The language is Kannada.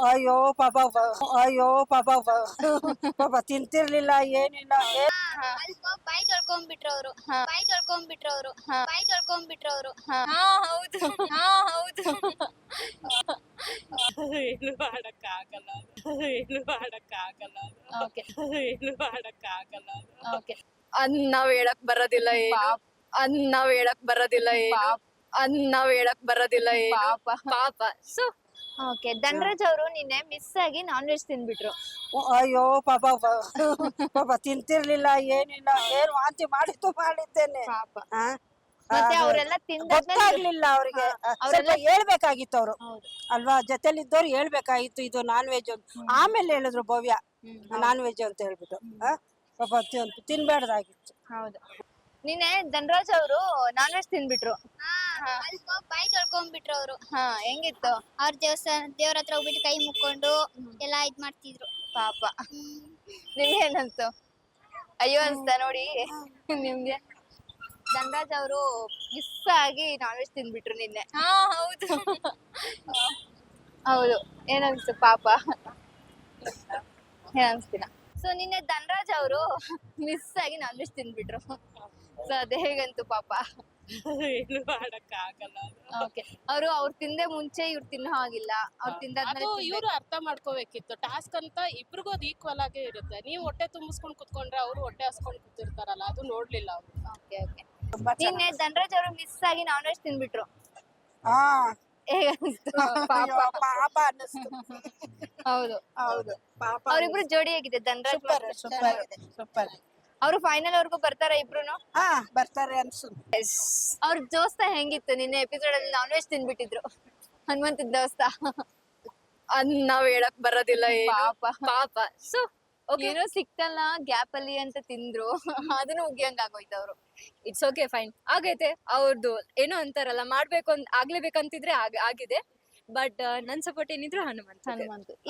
ಅಯ್ಯೋ ಪಾಪ ಅಯ್ಯೋ ಪಾಪ ಪಾಪ ತಿಂತಿರ್ಲಿಲ್ಲ ಏನಿಲ್ಲ ಬಾಯಿ ತೊಳ್ಕೊಂಡ್ಬಿಟ್ರು ಅವರು ಬಾಯಿ ತೊಳ್ಕೊಂಡ್ಬಿಟ್ರು ಅವರು ಬಾಯಿ ತೊಳ್ಕೊಂಡ್ಬಿಟ್ರು ಅವರು ಹೌದು ಹೌದು ಏನು ಮಾಡಕ್ಕಾಗಲ್ಲ ಏನು ಮಾಡಕ್ಕಾಗಲ್ಲ ಓಕೆ ಏನು ಮಾಡಕ್ಕಾಗಲ್ಲ ಓಕೆ ಅದ್ ನಾವ್ ಹೇಳಕ್ ಬರೋದಿಲ್ಲ ಏನು ಅದ್ ನಾವ್ ಹೇಳಕ್ ಬರೋದಿಲ್ಲ ಏನು ಅದ್ ನಾವ್ ಹೇಳಕ್ ಬರೋದಿಲ್ಲ ಏನು ಪಾಪ ಸೊ ಓಕೆ ಧನ್ರಾಜ್ ಅವರು ನಿನ್ನೆ ಮಿಸ್ ಆಗಿ ನಾನ್ ವೆಜ್ ತಿಂದ್ಬಿಟ್ರು ಅಯ್ಯೋ ಪಾಪ ಪಾಪ ತಿಂತಿರ್ಲಿಲ್ಲ ಏನಿಲ್ಲ ಏನ್ ವಾಂತಿ ಮಾಡಿದ್ದೇನೆ ಪಾಪ ಆ? ಮತ್ತೆ ಅದು ಅವರೆಲ್ಲ ತಿಂದಾದ್ಮೇಲೆ ಗೊತ್ತಾಗ್ಲಿಲ್ಲ ಅವ್ರಿಗೆ ಸ್ವಲ್ಪ ಹೇಳ್ಬೇಕಾಗಿತ್ತು ಅವ್ರು ಹೌದು ಅಲ್ವಾ ಜೊತೆಲಿದ್ದವ್ರು ಹೇಳ್ಬೇಕಾಗಿತ್ತು ಇದು ನಾನ್ ವೆಜ್ ಅಂತ ಆಮೇಲೆ ಹೇಳಿದ್ರು ಭವ್ಯ ನಾನ್ ವೆಜ್ ಅಂತ ಹೇಳ್ಬಿಟ್ಟು ಪಾಪ ತಿನ್ಬೇಡ್ದಾಗಿತ್ತು ಹೌದು ನಿನ್ನೆ ಧನ್ರಾಜ್ ಅವರು ನಾನ್ ವೆಜ್ ತಿಂದ್ಬಿಟ್ರು ಬಾಯಿ ತೊಳ್ಕೊಂಡ್ಬಿಟ್ರು ಅವರು ಹಾ ಹೆಂಗಿತ್ತು ಅವ್ರ ದೇವ್ರ ಹತ್ರ ಹೋಗ್ಬಿಟ್ಟು ಕೈ ಮುಕ್ಕೊಂಡು ಎಲ್ಲಾ ಇದ್ ಮಾಡ್ತಿದ್ರು ಪಾಪ ನಿಮ್ಗೇನಂತು ಅಯ್ಯೋ ಅನ್ಸ್ತಾ ನೋಡಿ ನಿಮ್ಗೆ ಧನ್ರಾಜ್ ಅವರು ಮಿಸ್ ಆಗಿ ನಾನ್ ವೆಜ್ ತಿಂದ್ಬಿಟ್ರು ನಿನ್ನೆ ಹೌದು ಹೌದು ಏನನ್ಸ್ತು ಪಾಪ ಏನ್ ಅನ್ಸ್ತಿಲ್ಲ ಸೊ ನಿನ್ನೆ ಧನ್ರಾಜ್ ಅವರು ಮಿಸ್ ಆಗಿ ನಾನ್ ವೆಜ್ ತಿಂದ್ಬಿಟ್ರು ಸೊ ಅದೇ ಹೇಗಂತು ಪಾಪ ಏನು ಮಾಡಕ್ಕಾಗಲ್ಲ ಓಕೆ ಅವ್ರು ತಿಂದೆ ಮುಂಚೆ ಇವ್ರು ತಿನ್ನೋ ಹಾಗಿಲ್ಲ ಅವ್ರು ತಿಂದಾದ್ಮೇಲೆ ಅದು ಇವ್ರು ಅರ್ಥ ಮಾಡ್ಕೋಬೇಕಿತ್ತು ಟಾಸ್ಕ್ ಅಂತ ಇಬ್ರಿಗೂ ಅದು ಈಕ್ವಲ್ ಆಗೇ ಇರುತ್ತೆ ನೀವು ಹೊಟ್ಟೆ ತುಂಬಿಸ್ಕೊಂಡ್ ಕುತ್ಕೊಂಡ್ರೆ ಅವ್ರು ಹೊಟ್ಟೆ ಹಸ್ಕೊಂಡ್ ಕೂತಿರ್ತಾರಲ್ಲ ಅದು ನೋಡ್ಲಿಲ್ಲ ಅವ್ರು ಓಕೆ ಓಕೆ ನಿನ್ನೆ ಧನ್ರಾಜ್ ಅವರು ಮಿಸ್ ಆಗಿ ನಾನ್ ವೆಜ್ ತಿಂದ್ಬಿಟ್ರು ಹಾ ಹೇಗನ್ಸ್ತು ಪಾಪ ಅಯ್ಯೋ, ಪಾಪ ಅನ್ನಿಸ್ತು ಹೌದು ಹೌದು ಪಾಪ ಅವ್ರಿಬ್ರು ಜೋಡಿ ಆಗಿದೆ ಧನ್ರಾಜ್ ಸೂಪರ್ ಸೂಪರ್ ಸೂಪರ್ ಅವರು ಫೈನಲ್ ವರ್ಗೂ ಬರ್ತಾರ ಇಬ್ರುನು ಹಾ ಬರ್ತಾರೆ ಅನ್ಸು ಅವ್ರ ದೋಸ್ತ ಹೆಂಗಿತ್ತು ನಿನ್ನೆ ಎಪಿಸೋಡ್ ಅಲ್ಲಿ ನಾನ್ ವೆಜ್ ತಿಂದ್ಬಿಟ್ಟಿದ್ರು ಹನುಮಂತದ ದೋಸ್ತ ಅದ್ ನಾವ್ ಹೇಳಕ್ ಬರೋದಿಲ್ಲ ಏನು ಪಾಪ ಸೊ ಏನೋ ಸಿಕ್ತಲ್ಲ ಗ್ಯಾಪ್ ಅಲ್ಲಿ ಅಂತ ತಿಂದ್ರು ಅದನ್ನು ಉಗಿಯಂಗ್ ಆಗೋಯ್ತು ಅವ್ರು ಇಟ್ಸ್ ಓಕೆ ಫೈನ್ ಆಗೈತೆ ಅವ್ರದ್ದು ಏನೋ ಅಂತಾರಲ್ಲ ಮಾಡ್ಬೇಕು ಆಗ್ಲೇಬೇಕಂತಿದ್ರೆ ಆಗಿದೆ ಬಟ್ ನನ್ ಸಪೋರ್ಟ್ ಏನಿದ್ರು ಹನುಮಂತ್ ಹನುಮಂತು ಈ